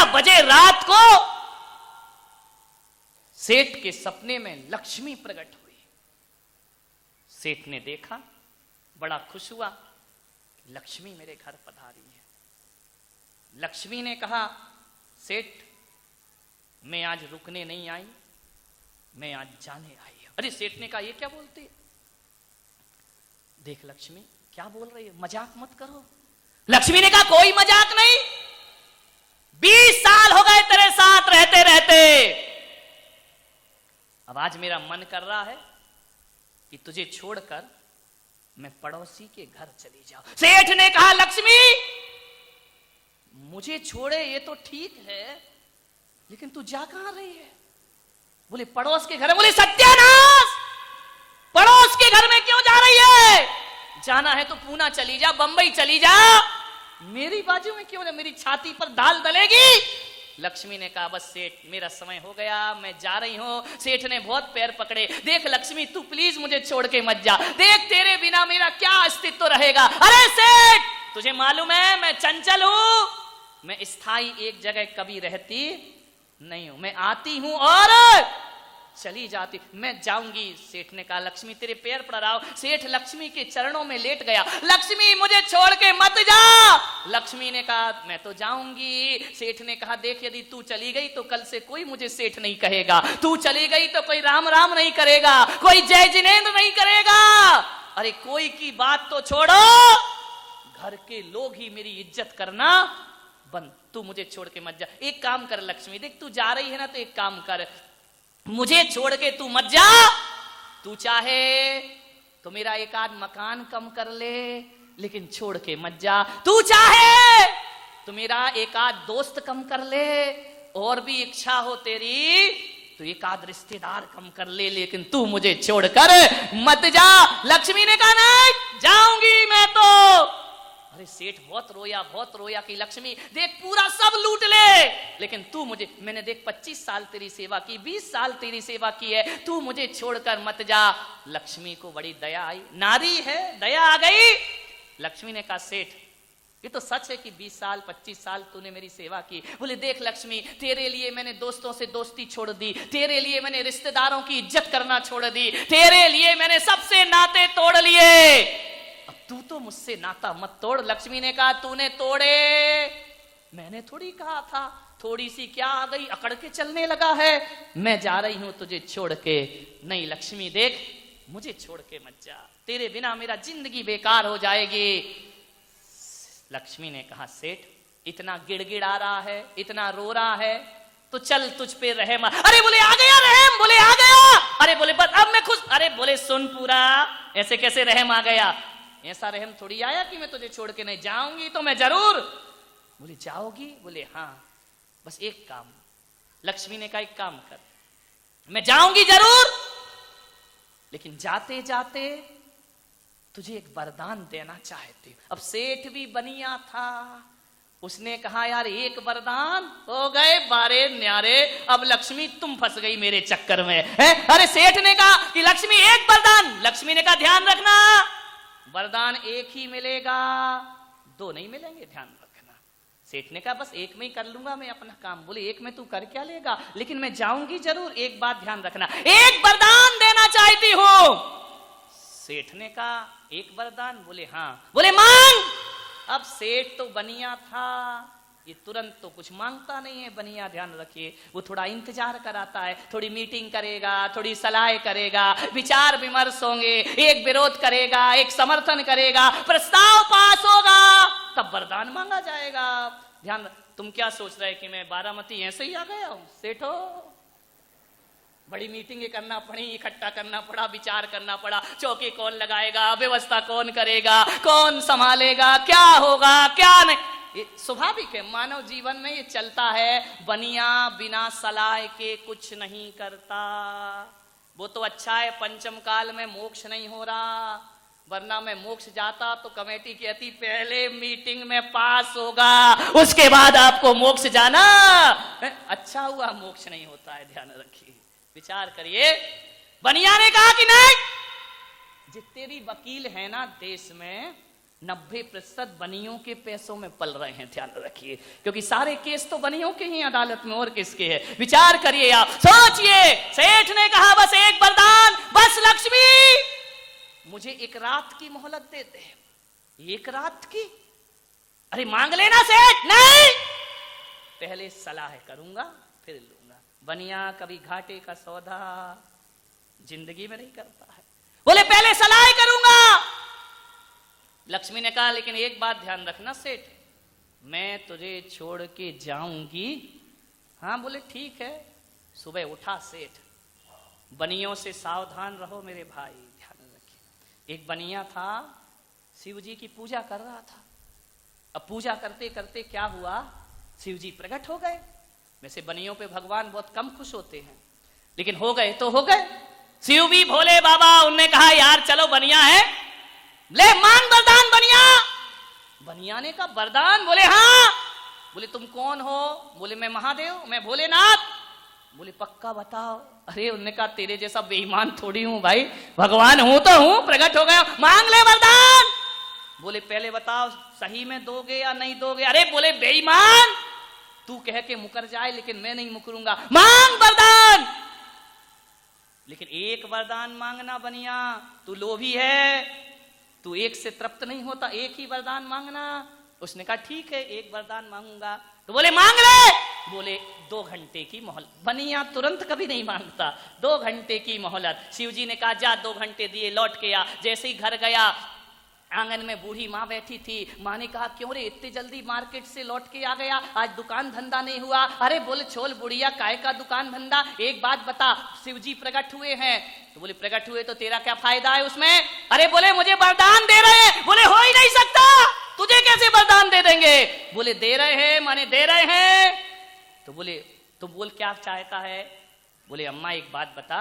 बजे रात को सेठ के सपने में लक्ष्मी प्रकट हुई। सेठ ने देखा, बड़ा खुश हुआ, लक्ष्मी मेरे घर पधारी है। लक्ष्मी ने कहा, सेठ मैं आज रुकने नहीं आई, मैं आज जाने आई हूं। अरे सेठ ने कहा, ये क्या बोलती है? देख लक्ष्मी क्या बोल रही है, मजाक मत करो। लक्ष्मी ने कहा, कोई मजाक नहीं, 20 साल हो गए तेरे साथ रहते रहते, अब आज मेरा मन कर रहा है कि तुझे छोड़कर मैं पड़ोसी के घर चली जाऊं। सेठ ने कहा, लक्ष्मी मुझे छोड़े ये तो ठीक है, लेकिन तू जा कहां रही है? बोले पड़ोस के घर। बोले सत्यानाश, पड़ोस के घर में क्यों जा रही है? जाना है तो पूना चली जा, बंबई चली जा, मेरी बाजू में क्यों, मेरी छाती पर दाल दलेगी। लक्ष्मी ने कहा, बस सेठ मेरा समय हो गया, मैं जा रही हूं। सेठ ने बहुत पैर पकड़े, देख लक्ष्मी तू प्लीज मुझे छोड़ के मत जा, देख तेरे बिना मेरा क्या अस्तित्व रहेगा। अरे सेठ तुझे मालूम है मैं चंचल हूं, मैं स्थायी एक जगह कभी रहती नहीं हूं, मैं आती हूं और चली जाती, मैं जाऊंगी। सेठ ने कहा, लक्ष्मी तेरे पैर पड़ रहा हूं। सेठ लक्ष्मी के चरणों में लेट गया, लक्ष्मी मुझे छोड़ के मत जा। लक्ष्मी ने कहा, मैं तो जाऊंगी। सेठ ने कहा, देख यदि तू चली गई तो कल से कोई मुझे सेठ नहीं कहेगा, तू चली गई तो कोई राम राम नहीं करेगा, कोई जय जिनेंद्र नहीं करेगा। अरे कोई की बात तो छोड़ो, घर के लोग ही मेरी इज्जत करना बंद, तू मुझे छोड़ के मत जा। एक काम कर लक्ष्मी, देख तू जा रही है ना, तो एक काम कर, मुझे छोड़ के तू मत जा। तू चाहे तो मेरा एक आध मकान कम कर ले, लेकिन छोड़ के मत जा। तू चाहे तो मेरा एक आध दोस्त कम कर ले, और भी इच्छा हो तेरी तो एक आध रिश्तेदार कम कर ले, लेकिन तू मुझे छोड़कर मत जा। लक्ष्मी ने कहा, नहीं जाऊंगी मैं तो। अरे सेठ बहुत रोया कि लक्ष्मी देख पूरा सब लूट ले, लेकिन तू मुझे, मैंने देख 25 साल तेरी सेवा की, 20 साल तेरी सेवा की है, तू मुझे छोड़कर मत जा। लक्ष्मी को बड़ी दया आई, नारी है दया आ गई। लक्ष्मी ने कहा, सेठ ये तो सच है कि 20 साल 25 साल तूने मेरी सेवा की। बोले देख लक्ष्मी, तेरे लिए मैंने दोस्तों से दोस्ती छोड़ दी, तेरे लिए मैंने रिश्तेदारों की इज्जत करना छोड़ दी, तेरे लिए मैंने सबसे नाते तोड़ लिए, तू तो मुझसे नाता मत तोड़। लक्ष्मी ने कहा, तूने तोड़े, मैंने थोड़ी कहा था, थोड़ी सी क्या आ गई, अकड़ के चलने लगा है, मैं जा रही हूं तुझे छोड़ के। नहीं लक्ष्मी देख मुझे छोड़ के मत जा, तेरे बिना मेरा जिंदगी बेकार हो जाएगी। लक्ष्मी ने कहा, सेठ इतना गिड़गिड़ा रहा है, इतना रो रहा है, तो चल तुझ पे रहम। अरे बोले आ गया रहम, बोले आ गया। अरे बोले बस अब मैं खुश। अरे बोले सुन पूरा, ऐसे कैसे रहम आ गया? ऐसा रहम थोड़ी आया कि मैं तुझे छोड़ के नहीं जाऊंगी, तो मैं जरूर। बोले जाओगी? बोले हाँ, बस एक काम। लक्ष्मी ने कहा, एक काम कर, मैं जाऊंगी जरूर, लेकिन जाते जाते तुझे एक वरदान देना चाहती हूं। अब सेठ भी बनिया था, उसने कहा, यार एक वरदान हो गए बारे न्यारे, अब लक्ष्मी तुम फंस गई मेरे चक्कर में है? अरे सेठ ने कहा कि लक्ष्मी एक वरदान। लक्ष्मी ने कहा, ध्यान रखना वरदान एक ही मिलेगा, दो नहीं मिलेंगे, ध्यान रखना। सेठ ने कहा, बस एक में ही कर लूंगा मैं अपना काम। बोले एक में तू कर क्या लेगा, लेकिन मैं जाऊंगी जरूर, एक बात ध्यान रखना, एक वरदान देना चाहती हूं। सेठ ने कहा, एक वरदान? बोले हाँ। बोले मांग। अब सेठ तो बनिया था, ये तुरंत तो कुछ मांगता नहीं है बनिया, ध्यान रखिए, वो थोड़ा इंतजार कराता है, थोड़ी मीटिंग करेगा, थोड़ी सलाह करेगा, विचार विमर्श होंगे, एक विरोध करेगा, एक समर्थन करेगा, प्रस्ताव पास होगा, तब वरदान मांगा जाएगा। ध्यान, तुम क्या सोच रहे कि मैं बारामती ऐसे ही आ गया हूं? सेठो बड़ी मीटिंग करना पड़ी, इकट्ठा करना पड़ा, विचार करना पड़ा, चौकी कौन लगाएगा, व्यवस्था कौन करेगा, कौन संभालेगा, क्या होगा क्या नहीं, ये स्वाभाविक है, मानव जीवन में ये चलता है। बनिया बिना सलाह के कुछ नहीं करता। वो तो अच्छा है पंचम काल में मोक्ष नहीं हो रहा, वरना मैं मोक्ष जाता तो कमेटी कहती पहले मीटिंग में पास होगा, उसके बाद आपको मोक्ष जाना। अच्छा हुआ मोक्ष नहीं होता है, ध्यान रखिए, विचार करिए। बनिया ने कहा कि नहीं, जितने भी वकील हैं ना देश में, 90% बनियों के पैसों में पल रहे हैं, ध्यान रखिए, क्योंकि सारे केस तो बनियों के ही अदालत में, और किसके है? विचार करिए, आप सोचिए। सेठ ने कहा बस एक वरदान, बस लक्ष्मी मुझे एक रात की मोहलत दे दे। एक रात की? अरे मांग लेना सेठ। नहीं, पहले सलाह करूंगा फिर लूंगा। बनिया कभी घाटे का सौदा जिंदगी में नहीं करता है। बोले पहले सलाह करूंगा। लक्ष्मी ने कहा लेकिन एक बात ध्यान रखना सेठ, मैं तुझे छोड़ के जाऊंगी। हाँ, बोले ठीक है। सुबह उठा सेठ, बनियों से सावधान रहो मेरे भाई, ध्यान रखिए। एक बनिया था, शिव जी की पूजा कर रहा था। अब पूजा करते करते क्या हुआ, शिव जी प्रकट हो गए। वैसे बनियों पे भगवान बहुत कम खुश होते हैं, लेकिन हो गए तो हो गए। शिव भी भोले बाबा, उनने कहा यार चलो बनिया है, ले मांग वरदान बनिया। बनिया ने कहा वरदान? बोले हाँ। बोले तुम कौन हो? बोले मैं महादेव, मैं भोलेनाथ। बोले पक्का बताओ। अरे उन्होंने कहा तेरे जैसा बेईमान थोड़ी हूं भाई, भगवान हूं तो हूं, प्रकट हो गया, मांग ले वरदान। बोले पहले बताओ सही में दोगे या नहीं दोगे? अरे बोले बेईमान, तू कह के मुकर जाए लेकिन मैं नहीं मुकरूंगा, मांग वरदान। लेकिन एक वरदान मांगना बनिया, तू लोभी है, तू एक से तृप्त नहीं होता, एक ही वरदान मांगना। उसने कहा ठीक है, एक वरदान मांगूंगा। तो बोले मांग ले। बोले 2 घंटे की मोहलत। बनिया तुरंत कभी नहीं मांगता, 2 घंटे की मोहलत। शिव जी ने कहा जा, 2 घंटे दिए, लौट के आ। जैसे ही घर गया, आंगन में बूढ़ी माँ बैठी थी। माँ ने कहा क्यों रे इतने जल्दी मार्केट से लौट के आ गया, आज दुकान धंधा नहीं हुआ? अरे बोले छोल बुढ़िया, काय का दुकान धंधा, एक बात बता, शिव जी प्रकट हुए हैं। तो बोले प्रकट हुए तो तेरा क्या फायदा है उसमें? अरे बोले मुझे वरदान दे रहे हैं। बोले हो ही नहीं सकता, तुझे कैसे वरदान दे देंगे? बोले दे रहे हैं, माने दे रहे हैं। तो बोले तो बोल क्या चाहता है? बोले अम्मा एक बात बता,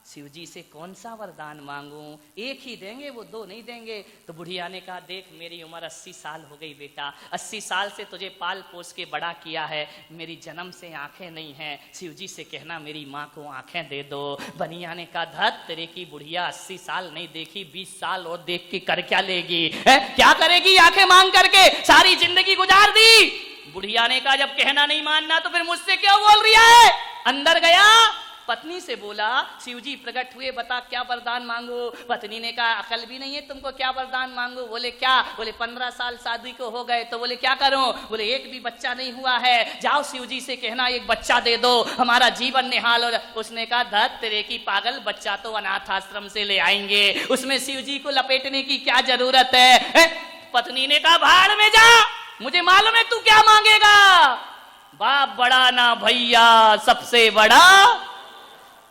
शिव जी से कौन सा वरदान मांगूं? एक ही देंगे, वो 2 नहीं देंगे। तो बुढ़िया ने कहा देख मेरी उम्र 80 साल हो गई बेटा, 80 साल से तुझे पाल पोस के बड़ा किया है, मेरी जन्म से आंखें नहीं हैं, शिव जी से कहना मेरी माँ को आंखें दे दो। बनिया ने कहा धत तेरे की बुढ़िया 80 साल नहीं देखी, 20 साल और देख के कर क्या लेगी? क्या करेगी आंखें मांग करके? सारी जिंदगी गुजार दी। बुढ़िया ने कहा जब कहना नहीं मानना तो फिर मुझसे क्यों बोल रही है? अंदर गया, पत्नी से बोला शिव जी प्रकट हुए, बता क्या वरदान मांगो? पत्नी ने कहा अकल भी नहीं है तुमको, क्या वरदान मांगो? बोले क्या? बोले 15 साल शादी को हो गए। तो बोले क्या करूं? बोले एक भी बच्चा नहीं हुआ है, जाओ शिव जी से कहना एक बच्चा दे दो, हमारा जीवन निहाल हो। उसने कहा धत तेरे की पागल, बच्चा तो अनाथ आश्रम से ले आएंगे, उसमें शिव जी को लपेटने की क्या जरूरत है? पत्नी ने कहा भाड़ में जा, मुझे मालूम है तू क्या मांगेगा। बाप बड़ा ना भैया, सबसे बड़ा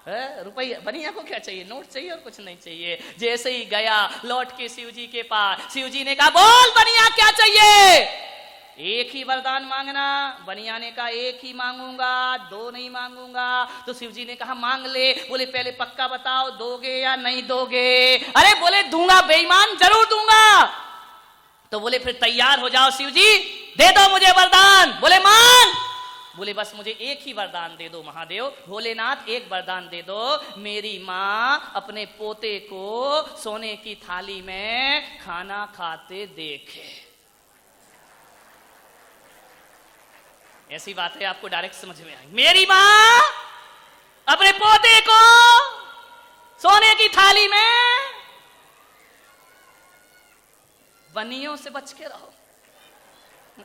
रुपया। बनिया को क्या चाहिए? नोट चाहिए और कुछ नहीं चाहिए। जैसे ही गया लौट के शिव जी के पास, शिव जी ने कहा बोल बनिया क्या चाहिए? एक ही वरदान मांगना। बनिया ने कहा एक ही मांगूंगा, 2 नहीं मांगूंगा। तो शिव जी ने कहा मांग ले। बोले पहले पक्का बताओ दोगे या नहीं दोगे? अरे बोले दूंगा बेईमान, जरूर दूंगा। तो बोले फिर तैयार हो जाओ शिव जी, दे दो मुझे वरदान। बोले मांग। बोले बस मुझे एक ही वरदान दे दो महादेव, भोलेनाथ एक वरदान दे दो, मेरी माँ अपने पोते को सोने की थाली में खाना खाते देखे। ऐसी बात है आपको डायरेक्ट समझ में आई। मेरी माँ अपने पोते को सोने की थाली में। बनियों से बच के रहो,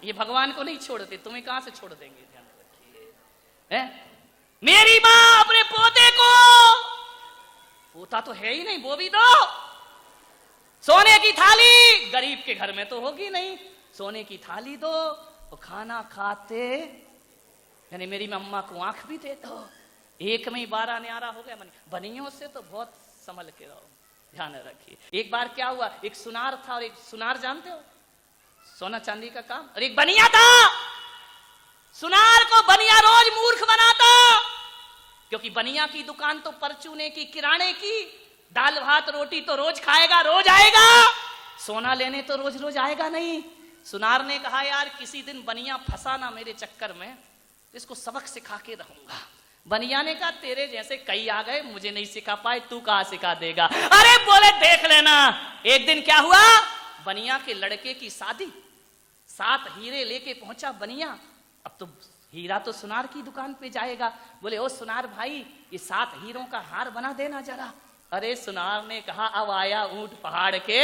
ये भगवान को नहीं छोड़ते, तुम्हें कहां से छोड़ देंगे? ध्यान रखिए। मेरी मां अपने पोते को, पोता तो है ही नहीं, वो भी दो, सोने की थाली, गरीब के घर में तो होगी नहीं, सोने की थाली दो और खाना खाते, यानी मेरी अम्मा को आंख भी दे दो। एक में ही 12 न्यारा हो गया। बनियों से तो बहुत संभल के रहो, ध्यान रखिए। एक बार क्या हुआ, एक सुनार था, और एक सुनार जानते हो सोना चांदी का काम, और एक बनिया था। सुनार को बनिया रोज मूर्ख बनाता, क्योंकि बनिया की दुकान तो परचूने की, किराने की, दाल भात रोटी तो रोज खाएगा, रोज आएगा, सोना लेने तो रोज रोज आएगा नहीं। सुनार ने कहा यार किसी दिन बनिया फंसा ना मेरे चक्कर में, इसको सबक सिखा के रहूंगा। बनिया ने कहा तेरे जैसे कई आ गए, मुझे नहीं सिखा पाए, तू कहां सिखा देगा? अरे बोले देख लेना। एक दिन क्या हुआ, बनिया के लड़के की शादी, 7 हीरे लेके पहुंचा बनिया। अब तो हीरा तो सुनार की दुकान पे जाएगा। बोले ओ सुनार भाई, ये 7 हीरों का हार बना देना जरा। अरे सुनार ने कहा अब आया ऊंट पहाड़ के,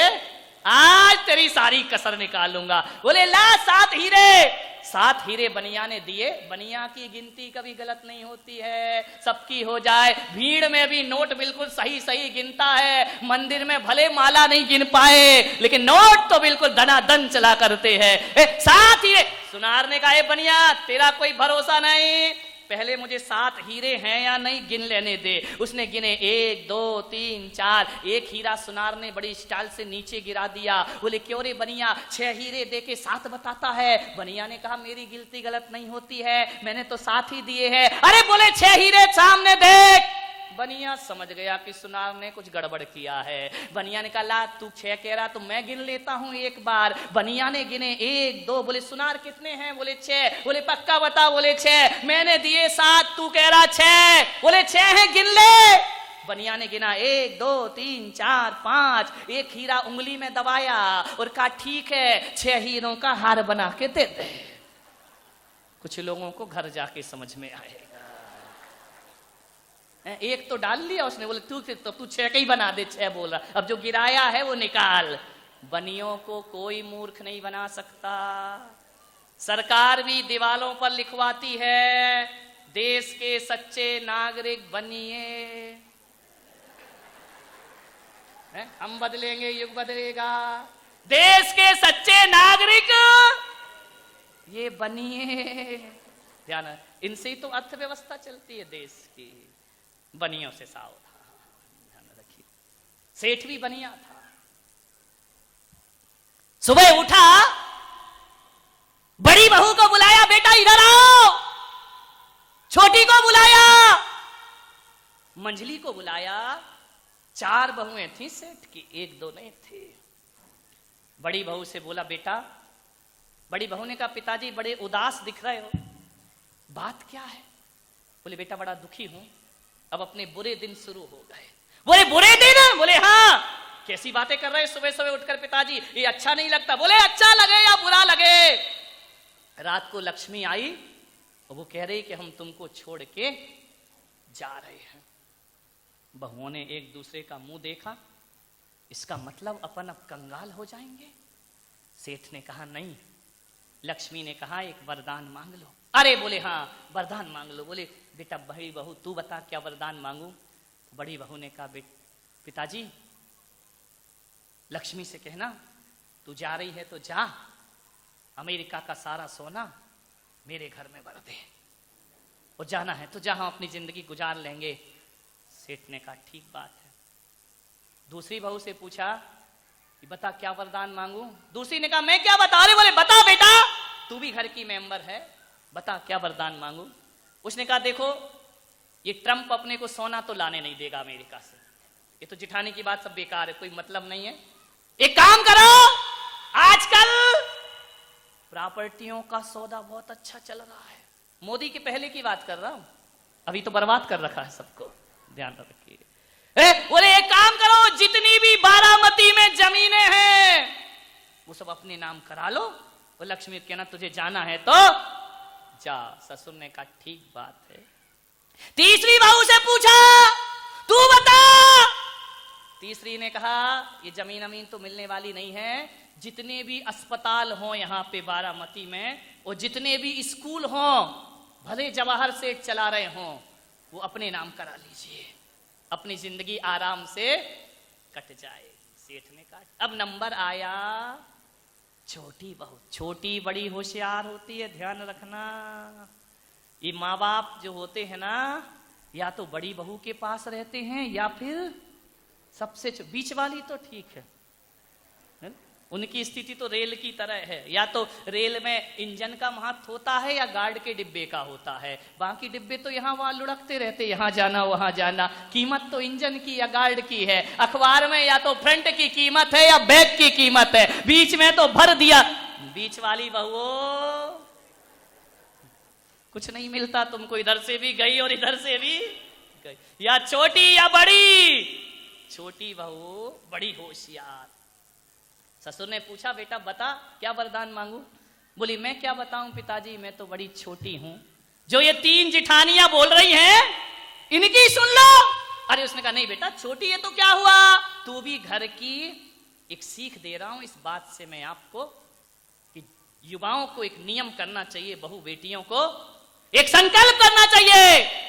आज तेरी सारी कसर निकालूंगा। बोले ला 7 हीरे। 7 हीरे बनिया ने दिए। बनिया की गिनती कभी गलत नहीं होती है, सबकी हो जाए। भीड़ में भी नोट बिल्कुल सही सही गिनता है। मंदिर में भले माला नहीं गिन पाए, लेकिन नोट तो बिल्कुल धनाधन चला करते हैं। 7 हीरे। सुनार ने कहा बनिया तेरा कोई भरोसा नहीं, पहले मुझे 7 हीरे हैं या नहीं गिन लेने दे। उसने गिने 1 2 3 4। एक हीरा सुनार ने बड़ी स्टाइल से नीचे गिरा दिया। बोले क्यों रे बनिया, 6 हीरे दे के 7 बताता है। बनिया ने कहा मेरी गिनती गलत नहीं होती है, मैंने तो 7 ही दिए हैं। अरे बोले 6 हीरे सामने देख। बनिया समझ गया कि सुनार ने कुछ गड़बड़ किया है। बनिया ने कहा ला तू 6 कह रहा तो मैं गिन लेता हूं एक बार। बनिया ने गिने 1 2। बोले सुनार कितने हैं? बोले 6। बोले पक्का बता? बोले 6। मैंने दिए 7, तू कह रहा 6। बोले 6 हैं, गिन ले। बनिया ने गिना 1 2 3 4 5। एक हीरा उंगली में दबाया और कहा ठीक है, 6 हीरों का हार बना के दे दे। कुछ लोगों को घर जाके समझ में आएगा। एक तो डाल लिया उसने। बोले तू 6 का ही बना दे, 6 बोला। अब जो गिराया है वो निकाल। बनियों को कोई मूर्ख नहीं बना सकता। सरकार भी दीवालों पर लिखवाती है देश के सच्चे नागरिक बनिए, हम बदलेंगे युग बदलेगा। देश के सच्चे नागरिक ये बनिए। ध्यान है, इनसे ही तो अर्थव्यवस्था चलती है देश की। बनियों से सावधान, ध्यान रखिए। सेठ भी बनिया था। सुबह उठा, बड़ी बहू को बुलाया, बेटा इधर आओ। छोटी को बुलाया, मंझली को बुलाया। 4 बहुएं थी सेठ की, 1 2 नहीं थी। बड़ी बहू से बोला बेटा। बड़ी बहू ने कहा पिताजी बड़े उदास दिख रहे हो, बात क्या है? बोले बेटा बड़ा दुखी हूं, अब अपने बुरे दिन शुरू हो गए। बोले बुरे दिन? बोले हाँ। कैसी बातें कर रहे सुबह सुबह उठकर पिताजी, ये अच्छा नहीं लगता। बोले अच्छा लगे या बुरा लगे, रात को लक्ष्मी आई और वो कह रही कि हम तुमको छोड़ के जा रहे हैं। बहुओं ने एक दूसरे का मुंह देखा, इसका मतलब अपन अब कंगाल हो जाएंगे। सेठ ने कहा नहीं। लक्ष्मी ने कहा एक वरदान मांग लो। अरे बोले हाँ वरदान मांग लो। बोले बेटा बड़ी बहू तू बता क्या वरदान मांगू? बड़ी बहू ने कहा पिताजी लक्ष्मी से कहना तू जा रही है तो जा, अमेरिका का सारा सोना मेरे घर में भर दे, और जाना है तो जा, हम अपनी जिंदगी गुजार लेंगे। सेठ ने कहा ठीक बात है। दूसरी बहू से पूछा कि बता क्या वरदान मांगू? दूसरी ने कहा मैं क्या बता रहे? बोले बता बेटा, तू भी घर की मेंबर है, बता क्या वरदान मांगू? उसने कहा देखो ये ट्रंप अपने को सोना तो लाने नहीं देगा अमेरिका से, ये तो जिठाने की बात सब बेकार है, कोई मतलब नहीं है। एक काम करो, आजकल प्रॉपर्टियों का सौदा बहुत अच्छा चल रहा है। मोदी के पहले की बात कर रहा हूं, अभी तो बर्बाद कर रखा है सबको, ध्यान रखिए। बोले एक काम करो, जितनी भी बारामती में जमीनें हैं वो सब अपने नाम करा लो, और लक्ष्मी कहना तुझे जाना है तो जा। ससुर ने कहा ठीक बात है। तीसरी बहू से पूछा तू बता। तीसरी ने कहा ये जमीन अमीन तो मिलने वाली नहीं है, जितने भी अस्पताल हों यहाँ पे बारामती में, और जितने भी स्कूल हों, भले जवाहर सेठ चला रहे हों, वो अपने नाम करा लीजिए, अपनी जिंदगी आराम से कट जाए। सेठ ने कहा अब नंबर आया छोटी बहू। छोटी बड़ी होशियार होती है, ध्यान रखना। ये माँ बाप जो होते हैं ना, या तो बड़ी बहू के पास रहते हैं या फिर सबसे बीच वाली तो ठीक है, उनकी स्थिति तो रेल की तरह है, या तो रेल में इंजन का महत्व होता है या गार्ड के डिब्बे का होता है। बाकी डिब्बे तो यहाँ वहां लुढ़कते रहते, यहाँ जाना वहां जाना, कीमत तो इंजन की या गार्ड की है। अखबार में या तो फ्रंट की कीमत है या बैक की कीमत है, बीच में तो भर दिया। बीच वाली बहुओं कुछ नहीं मिलता तुमको, इधर से भी गई और इधर से भी गई, या छोटी या बड़ी। छोटी बहू बड़ी होशियार। ससुर ने पूछा, बेटा बता क्या वरदान मांगू? बोली, मैं क्या बताऊं पिताजी, मैं तो बड़ी छोटी हूं, जो ये 3 जिठानियां बोल रही हैं इनकी सुन लो। अरे उसने कहा, नहीं बेटा छोटी है तो क्या हुआ, तू भी घर की एक सीख दे रहा हूं इस बात से मैं आपको कि युवाओं को एक नियम करना चाहिए, बहू बेटियों को एक संकल्प करना चाहिए।